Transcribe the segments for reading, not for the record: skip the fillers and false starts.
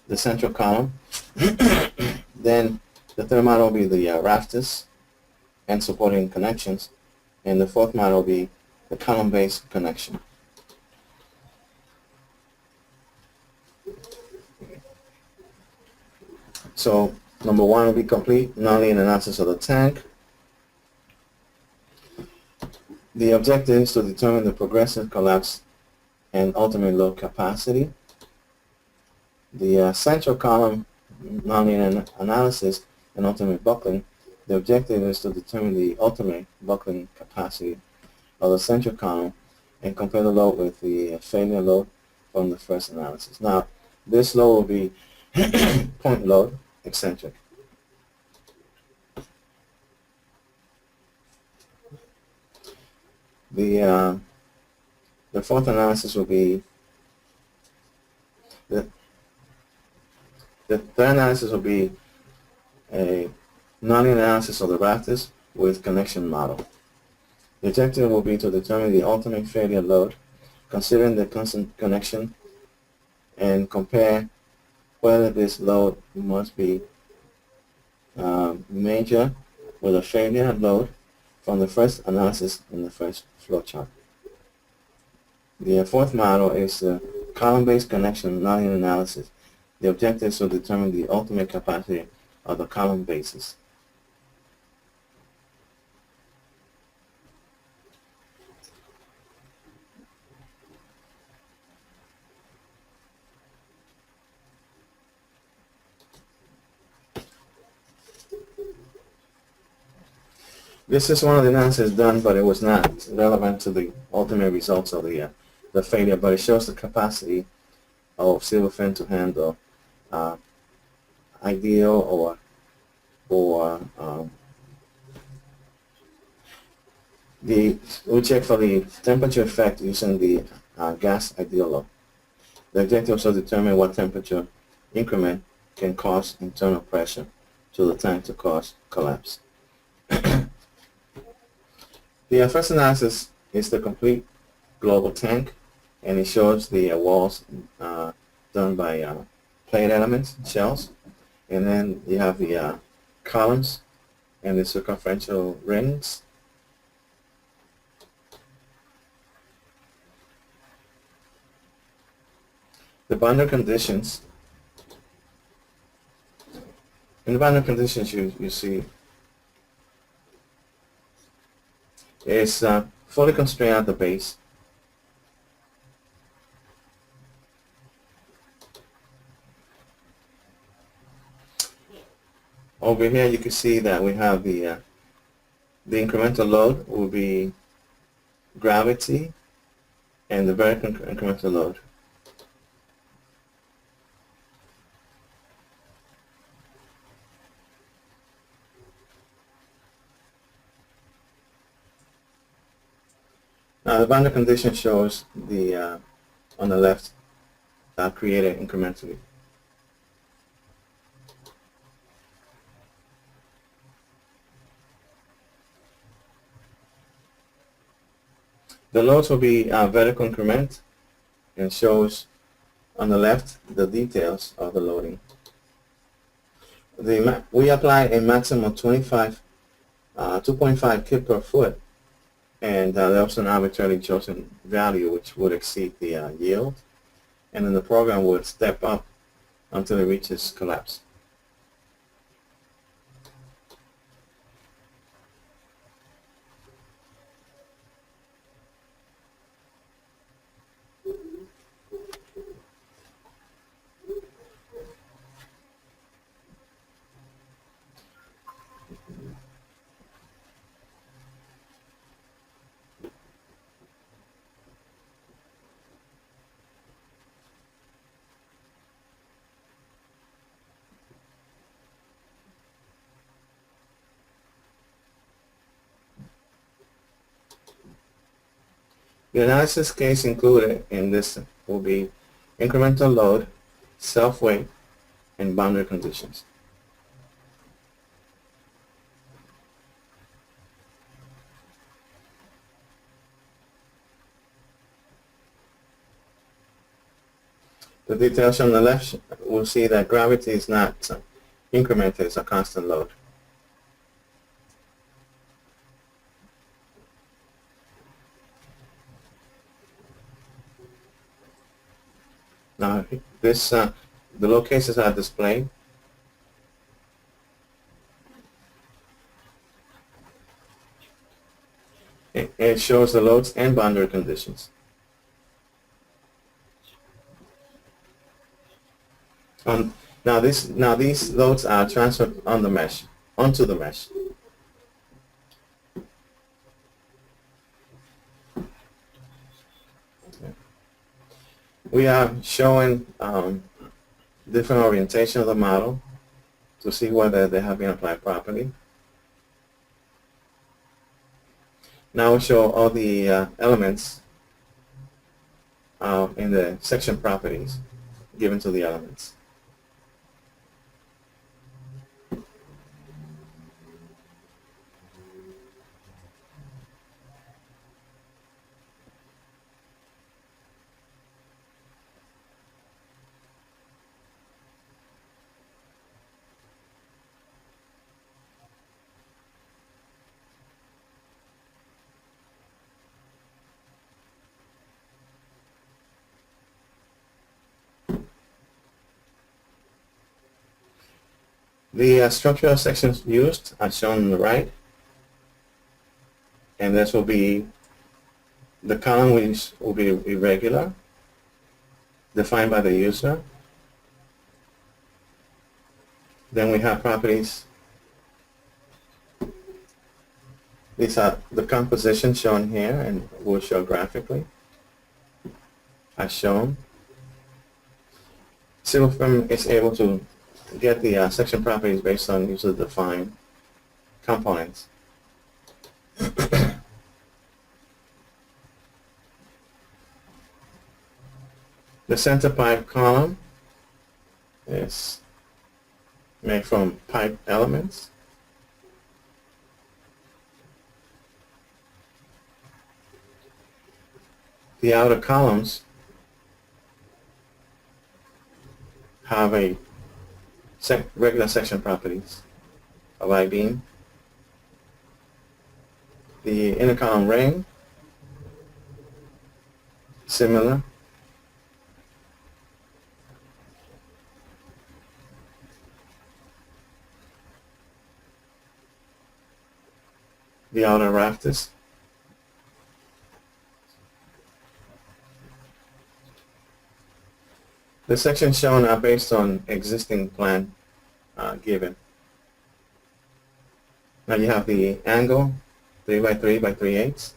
the central column. Then the third model will be the rafters and supporting connections. And the fourth model will be the column-based connection. So number one will be complete nonlinear analysis of the tank. The objective is to determine the progressive collapse and ultimate load capacity. The central column nonlinear analysis and ultimate buckling. The objective is to determine the ultimate buckling capacity of the central column and compare the load with the failure load from the first analysis. Now, this load will be point load eccentric. The fourth analysis will be the third analysis will be a nonlinear analysis of the rafters with connection model. The objective will be to determine the ultimate failure load, considering the constant connection, and compare whether this load must be major with a failure load from the first analysis in the first flowchart. The fourth model is the column-based connection nonlinear analysis. The objective is to determine the ultimate capacity of the column bases. This is one of the analyses done, but it was not relevant to the ultimate results of the failure, but it shows the capacity of Silverfin to handle ideal or we check for the temperature effect using the gas ideal law. The objective is to determine what temperature increment can cause internal pressure to the tank to cause collapse. The first analysis is the complete global tank, and it shows the walls done by plate elements, shells, and then you have the columns and the circumferential rings. The boundary conditions. In the boundary conditions, you see it's fully constrained at the base. Over here, you can see that we have the incremental load will be gravity and the vertical incremental load. Now the boundary condition shows the on the left created incrementally. The loads will be vertical increment and shows on the left the details of the loading. We apply a maximum of 2.5 kip per foot, and that's an arbitrarily chosen value which would exceed the yield, and then the program would step up until it reaches collapse. The analysis case included in this will be incremental load, self-weight, and boundary conditions. The details on the left, we'll see that gravity is not incremented, it's a constant load. Now, this the locations are displayed. It shows the loads and boundary conditions. Now these loads are transferred on the mesh, onto the mesh. We are showing different orientation of the model to see whether they have been applied properly. Now we show all the elements in the section properties given to the elements. The structural sections used are shown on the right, and this will be the column which will be irregular, defined by the user. Then we have properties. These are the composition shown here, and we'll show graphically as shown. Silverfilm is able to get the section properties based on user-defined components. The center pipe column is made from pipe elements. The outer columns have a regular section properties of I-beam. The inner column ring, similar. The outer rafters. The sections shown are based on existing plan given. Now you have the angle 3 by 3 by 3/8.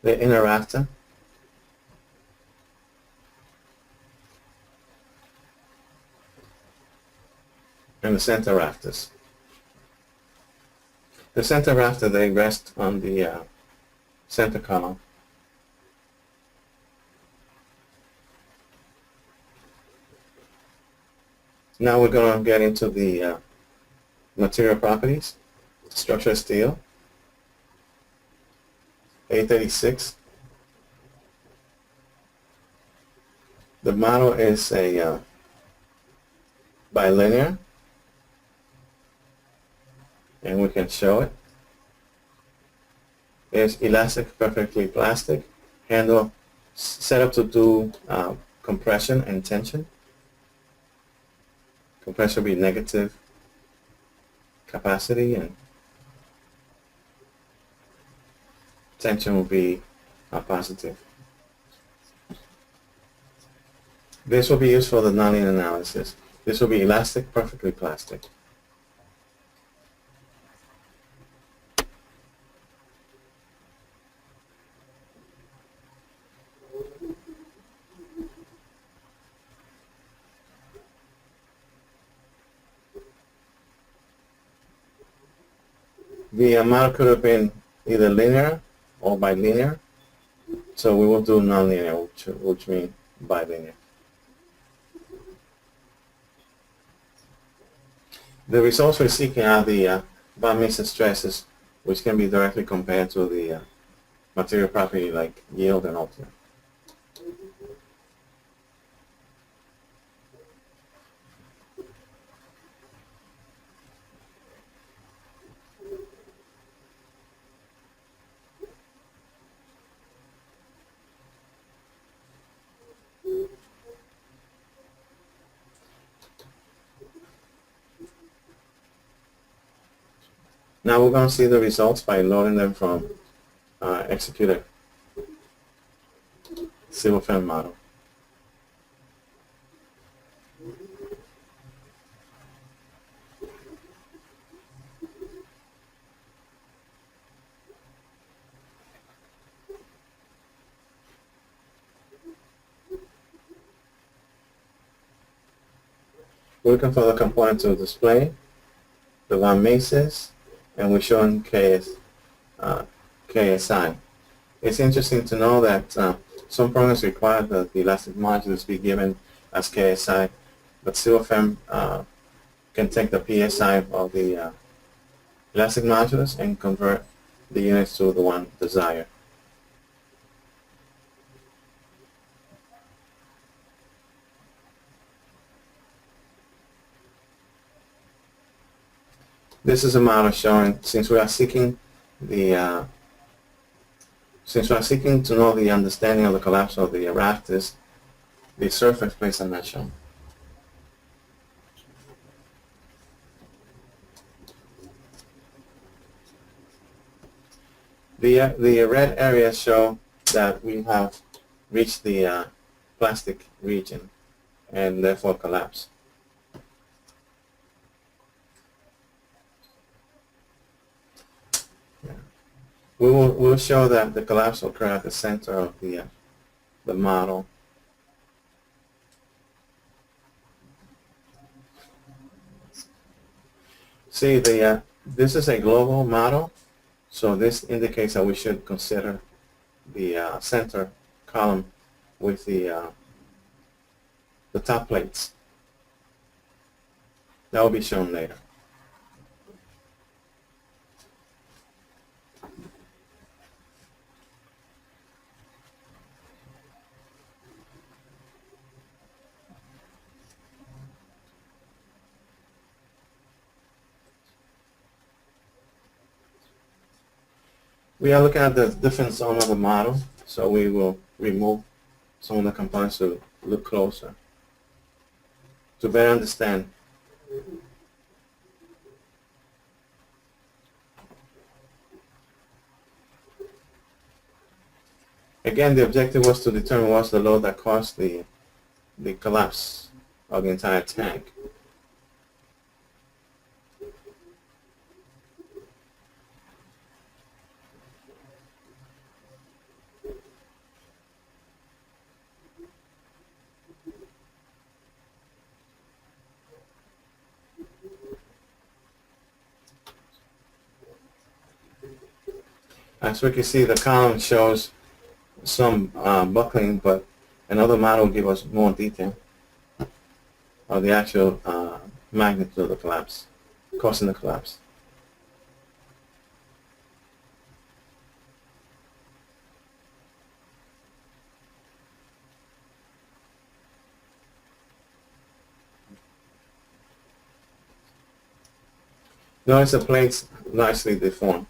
The inner rafter. And the center rafters. The center rafter, they rest on the center column. Now we're going to get into the material properties. Structural steel, A36. The model is a bilinear, and we can show it. It's elastic, perfectly plastic, handle set up to do compression and tension. Compression will be negative capacity, and tension will be positive. This will be used for the nonlinear analysis. This will be elastic, perfectly plastic. The model could have been either linear or bilinear, so we will do nonlinear, which means bilinear. The results we're seeking are the van Mises stresses, which can be directly compared to the material property like yield and ultimate. Now we're going to see the results by loading them from executed Silverfan model. We're looking for the component to display, the van Mises, and we're showing KSI. It's interesting to know that some programs require that the elastic modulus be given as KSI, but Silverfan can take the PSI of the elastic modulus and convert the units to the one desired. This is a model showing, since we are seeking to know the understanding of the collapse of the rafters, the surface plates are not shown. The red areas show that we have reached the plastic region and therefore collapse. We'll show that the collapse will occur at the center of the model. See, this is a global model, so this indicates that we should consider the center column with the top plates. That will be shown later. We are looking at the different zone of the model, so we will remove some of the components to look closer, to better understand. Again, the objective was to determine what's the load that caused the collapse of the entire tank. As we can see, the column shows some buckling, but another model will give us more detail of the actual magnitude of the collapse, causing the collapse. Notice the plates nicely deformed.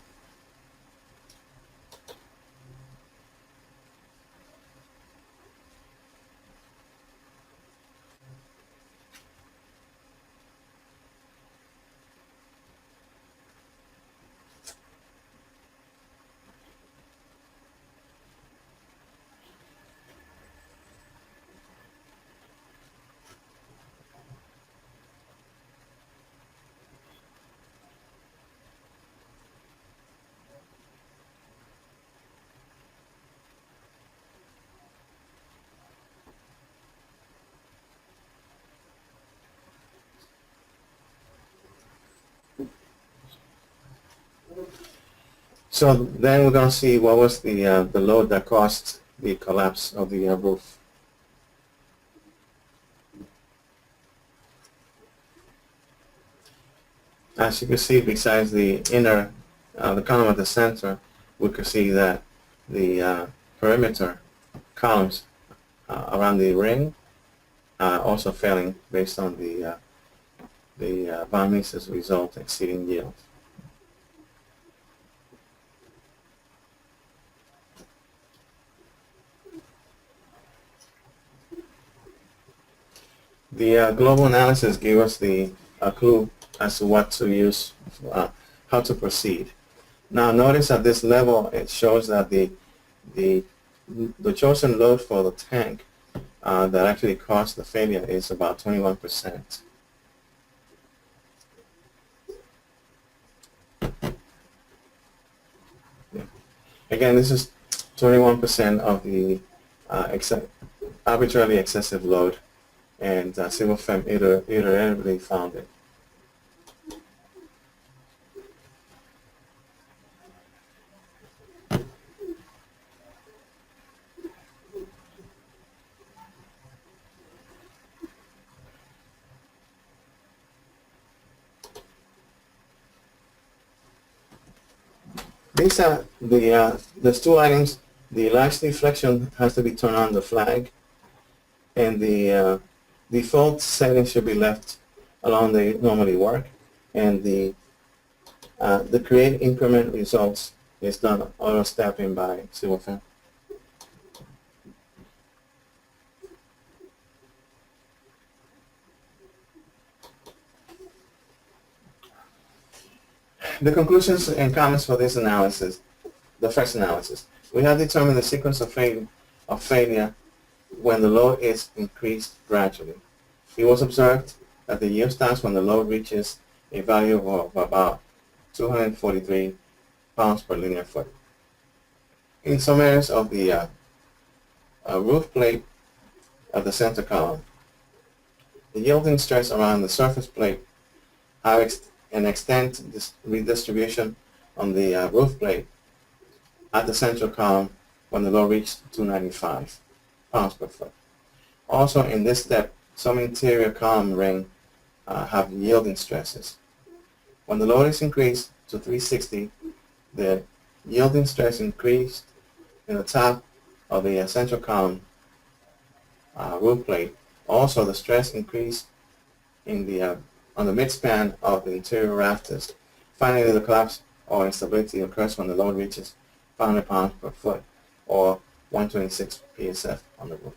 So then we're going to see what was the load that caused the collapse of the roof. As you can see, besides the inner, the column at the center, we could see that the perimeter columns around the ring are also failing based on the von Mises result exceeding yield. The global analysis gave us a clue as to what to use, how to proceed. Now notice at this level it shows that the chosen load for the tank that actually caused the failure is about 21%. Again, this is 21% of the arbitrarily excessive load, and Silverfem iteratively found it. These are there's two items. The latch deflection has to be turned on the flag, and the default settings should be left along they normally work, and the create increment results is done auto stepping by Silverfem. The conclusions and comments for this analysis, the first analysis. We have determined the sequence of failure when the load is increased gradually. It was observed that the yield starts when the load reaches a value of about 243 pounds per linear foot. In some areas of the roof plate of the center column, the yielding stress around the surface plate have an extent redistribution on the roof plate at the central column when the load reached 295 pounds per foot. Also in this step, some interior column ring have yielding stresses. When the load is increased to 360, the yielding stress increased in the top of the central column roof plate. Also, the stress increased in the on the midspan of the interior rafters. Finally, the collapse or instability occurs when the load reaches 500 pounds per foot or 126 psf on the roof.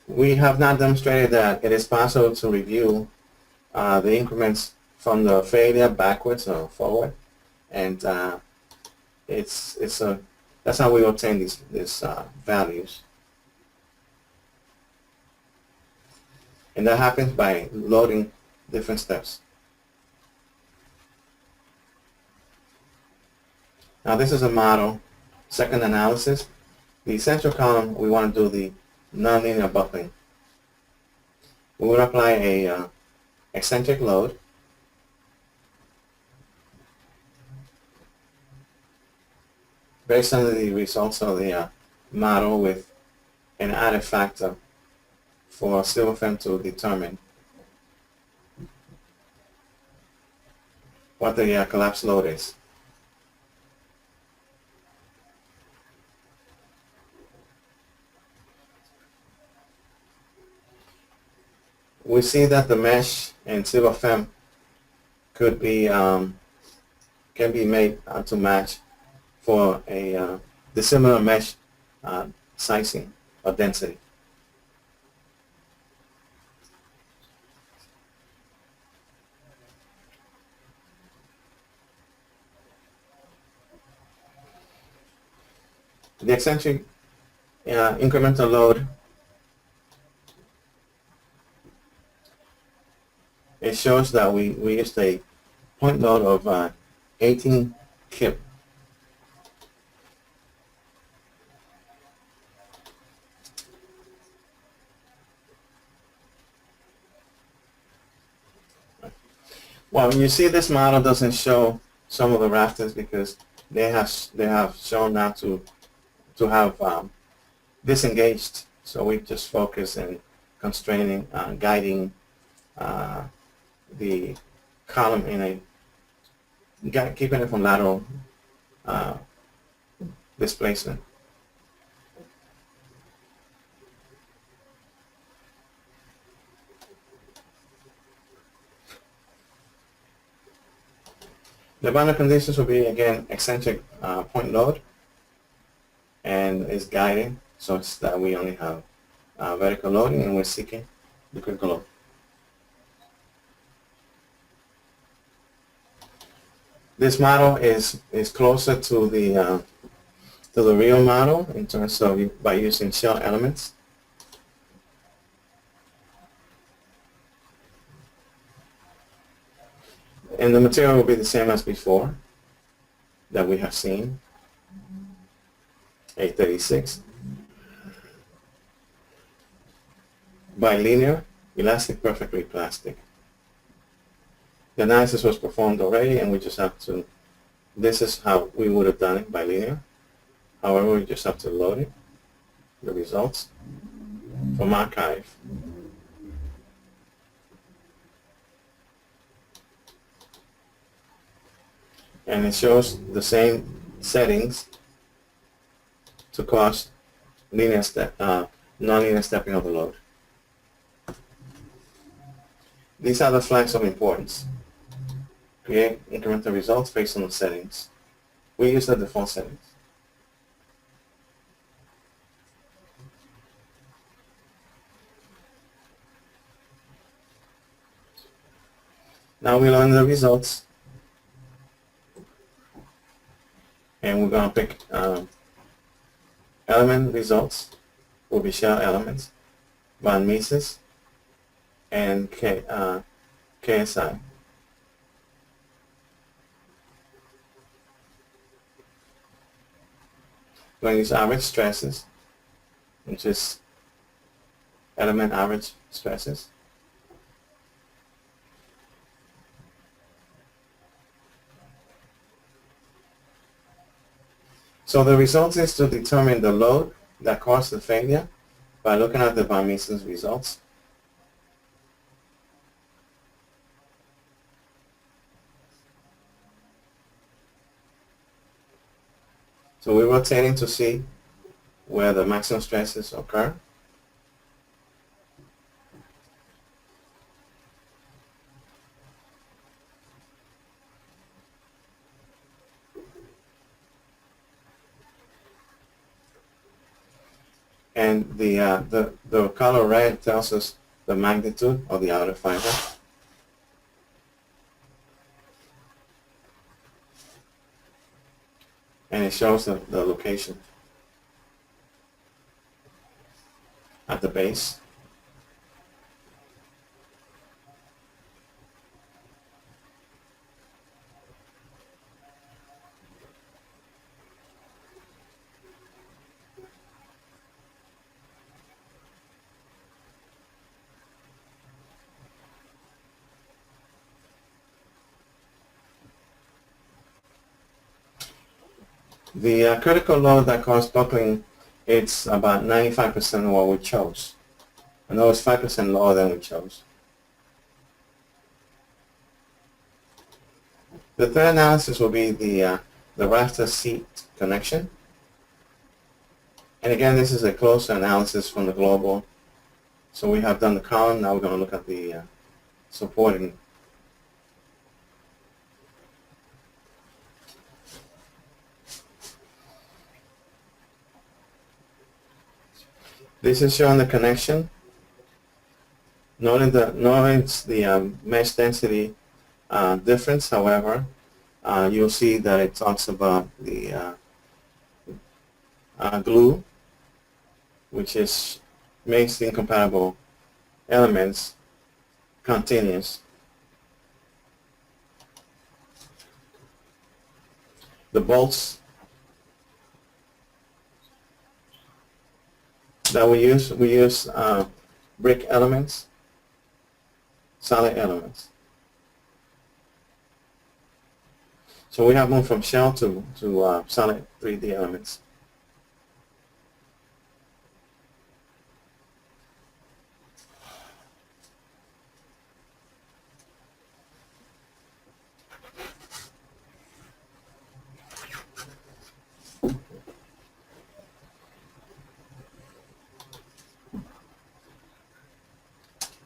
We have not demonstrated that it is possible to review the increments from the failure backwards or forward, and that's how we obtain these values, and that happens by loading different steps. Now this is a model. Second analysis. The central column, we want to do the nonlinear buckling. We will apply a eccentric load. Based on the results of the model with an added factor for Silverfem to determine what the collapse load is. We see that the mesh in Silverfem could be can be made to match for a dissimilar mesh sizing or density. The eccentric incremental load, it shows that we used a point load of 18 kip. Well, you see this model doesn't show some of the rafters because they have shown now to have disengaged. So we just focus in constraining, guiding the column in a, keeping it from lateral displacement. The boundary conditions will be, again, eccentric point load, and is guiding, so it's that we only have vertical loading, and we're seeking the critical load. This model is closer to the real model in terms of by using shell elements. And the material will be the same as before that we have seen, 836. Bilinear, elastic, perfectly plastic. The analysis was performed already, and we just have to, this is how we would have done it, bilinear. However, we just have to load it, the results from archive. And it shows the same settings to cause linear step, nonlinear stepping of the load. These are the flags of importance. Create incremental results based on the settings. We use the default settings. Now we learn the results. And we're going to pick element results will be shell elements, von Mises, and KSI. We're going to use average stresses, which is element average stresses. So the result is to determine the load that caused the failure by looking at the von Mises results. So we're rotating to see where the maximum stresses occur. And the color red tells us the magnitude of the outer fiber. And it shows the location at the base. The critical load that caused buckling, it's about 95% of what we chose. I know it's 5% lower than we chose. The third analysis will be the rafter seat connection. And again, this is a closer analysis from the global. So we have done the column, now we're going to look at the supporting. This is showing the connection. Notice the mesh density difference. However, you'll see that it talks about the glue which makes the incompatible elements continuous. The bolts that we use brick elements, solid elements. So we have moved from shell to solid 3D elements.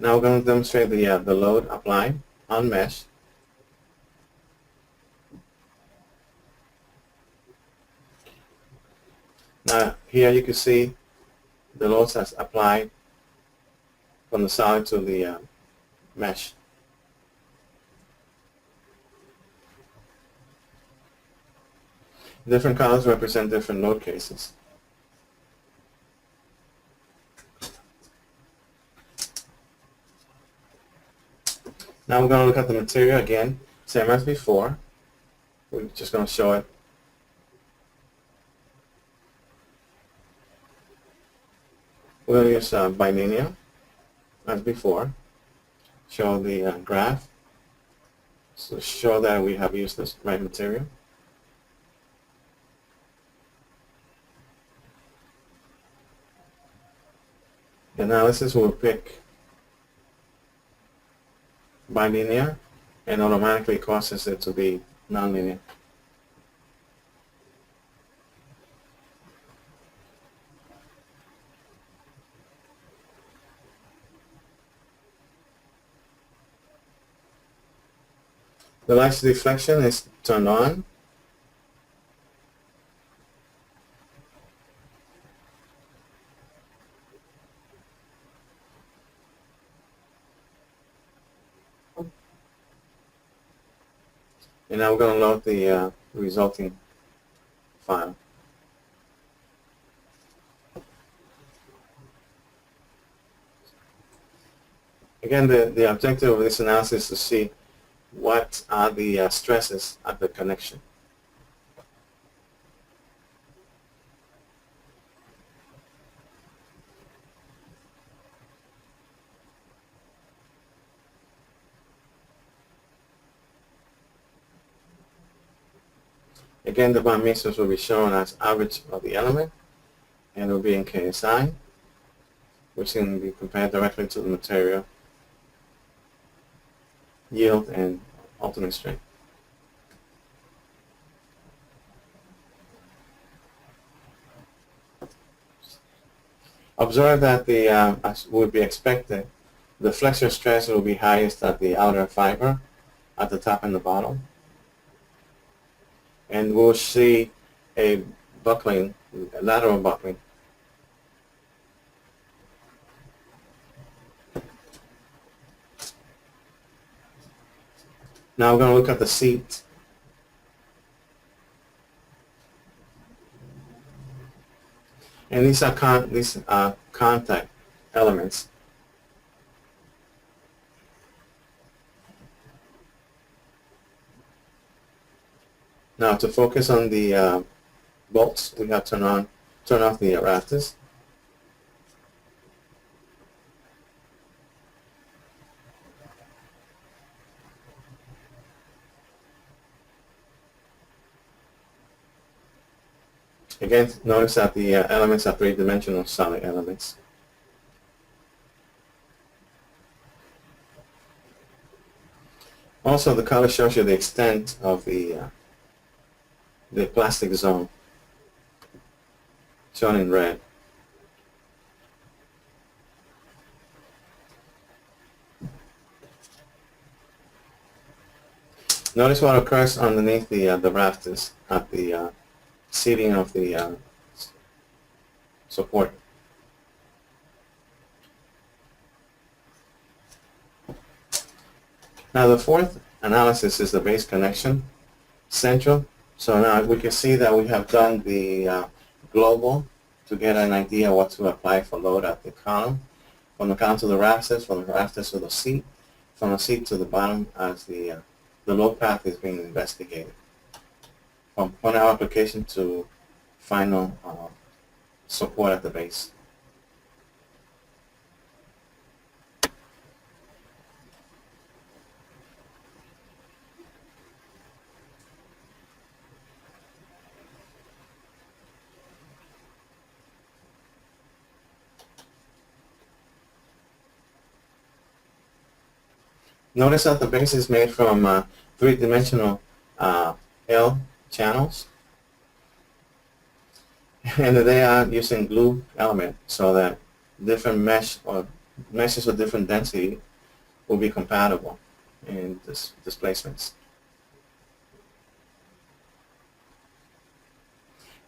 Now we're going to demonstrate the load applied on mesh. Now here you can see the loads that's applied from the solid to the mesh. Different colors represent different load cases. Now we're going to look at the material again, same as before. We're just going to show it. We're going to use bilinear as before. Show the graph. So show that we have used this right material. The analysis will pick bilinear and automatically causes it to be nonlinear. The light deflection is turned on. And now we're going to load the resulting file. Again, the objective of this analysis is to see what are the stresses at the connection. Again, the bond mixtures will be shown as average of the element, and it will be in KSI, which can be compared directly to the material yield and ultimate strength. Observe that as would be expected, the flexure stress will be highest at the outer fiber, at the top and the bottom. And we'll see a buckling, a lateral buckling. Now we're going to look at the seat. And these are contact elements. Now to focus on the bolts, we have turn off the rafters. Again, notice that the elements are three-dimensional solid elements. Also, the color shows you the extent of the plastic zone, shown in red. Notice what occurs underneath the rafters at the seating of the support. Now the fourth analysis is the base connection, central. So now we can see that we have done the global to get an idea what to apply for load at the column. From the column to the rafters, from the rafters to the seat, from the seat to the bottom as the load path is being investigated. From point of application to final support at the base. Notice that the base is made from three-dimensional L channels, and they are using glue element so that different meshes of different density will be compatible in displacements.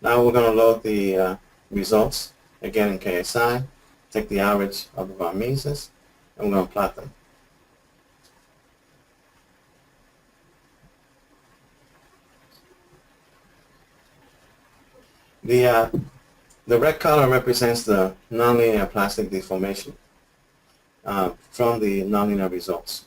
Now we're going to load the results again in KSI, take the average of the Von Mises, and we're going to plot them. The red color represents the nonlinear plastic deformation from the nonlinear results.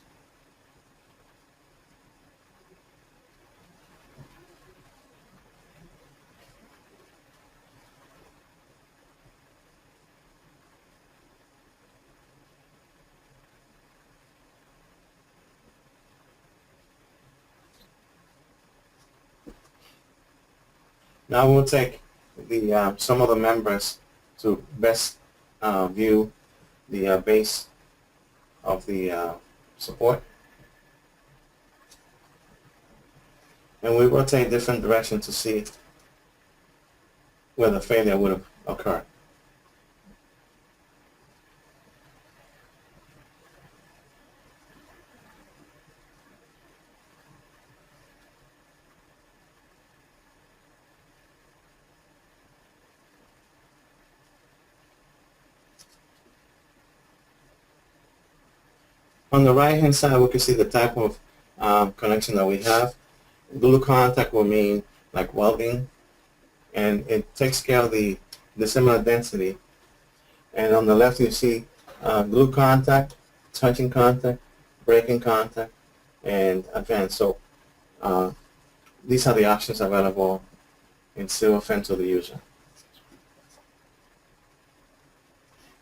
Now we'll take the some of the members to best view the base of the support, and we rotate different directions to see where the failure would have occurred. On the right hand side, we can see the type of connection that we have. Glue contact will mean like welding, and it takes care of the similar density. And on the left you see glue contact, touching contact, breaking contact, and advanced. So these are the options available in Silverfen to the user.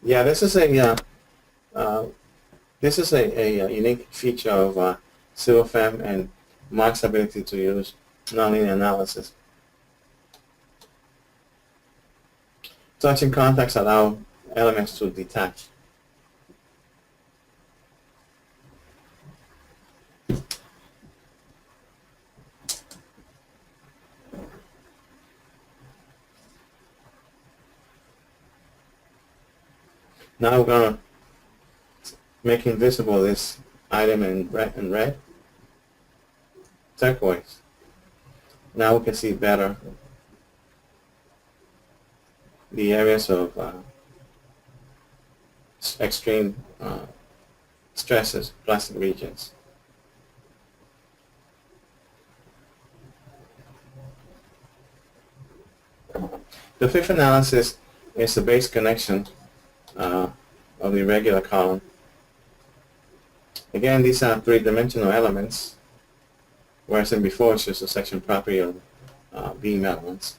Yeah, this is a unique feature of Silverfen and Mark's ability to use nonlinear analysis. Touching contacts allow elements to detach. Now we're going to make invisible this item in red, turquoise. Now we can see better the areas of extreme stresses, plastic regions. The fifth analysis is the base connection of the irregular column. Again, these are three-dimensional elements, whereas in before it's just a section property of beam elements.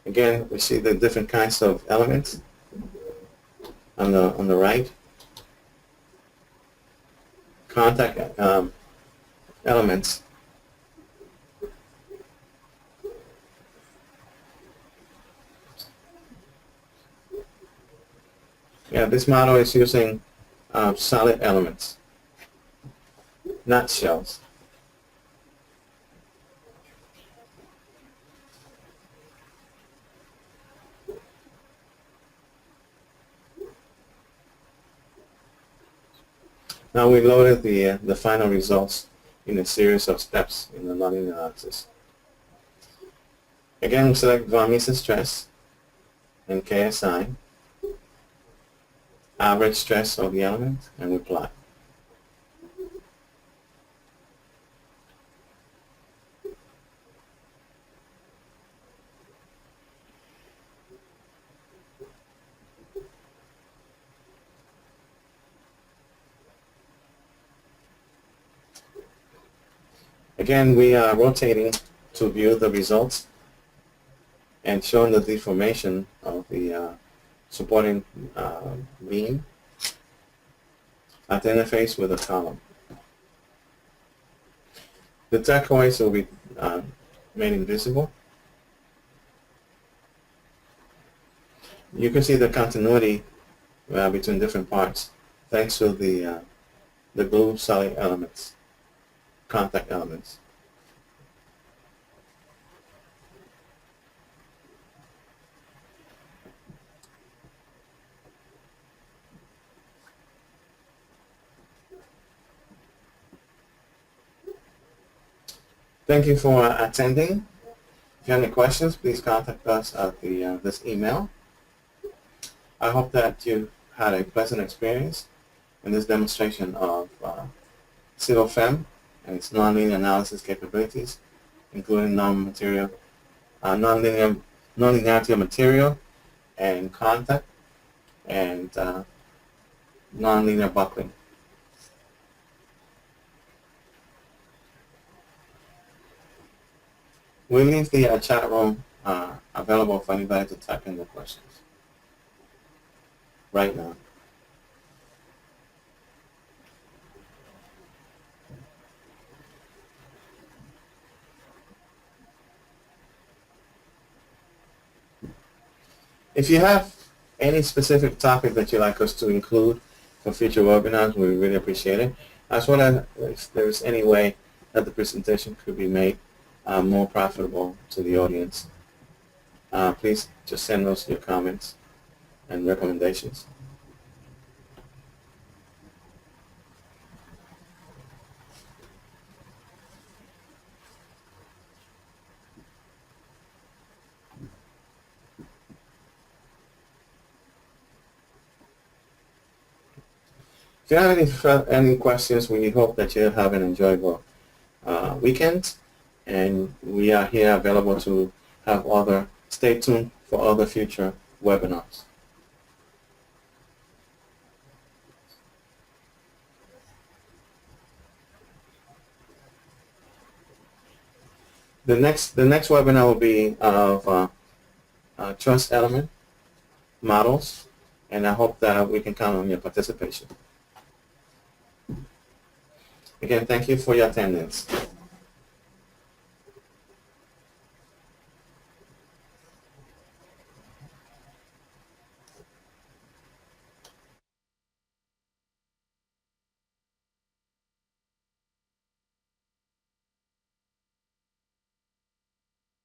Again, we see the different kinds of elements on the right. Contact elements. Yeah, this model is using solid elements, not shells. Now we loaded the final results in a series of steps in the nonlinear analysis. Again, we select Von Mises stress and KSI, average stress of the element, and we plot. Again, we are rotating to view the results and showing the deformation of the supporting beam at the interface with the column. The turquoise will be made invisible. You can see the continuity between different parts thanks to the glue solid elements, contact elements. Thank you for attending. If you have any questions, please contact us at this email. I hope that you had a pleasant experience in this demonstration of CIVOFEM and its nonlinear analysis capabilities, including nonlinearity of material and contact and nonlinear buckling. We'll leave the chat room available for anybody to type in their questions right now. If you have any specific topic that you'd like us to include for future webinars, we really appreciate it. As well as if there's any way that the presentation could be made more profitable to the audience, please just send us your comments and recommendations. If you have any questions, we hope that you have an enjoyable weekend, and we are here available to have stay tuned for other future webinars. The next webinar will be of trust element models, and I hope that we can count on your participation. Again, thank you for your attendance.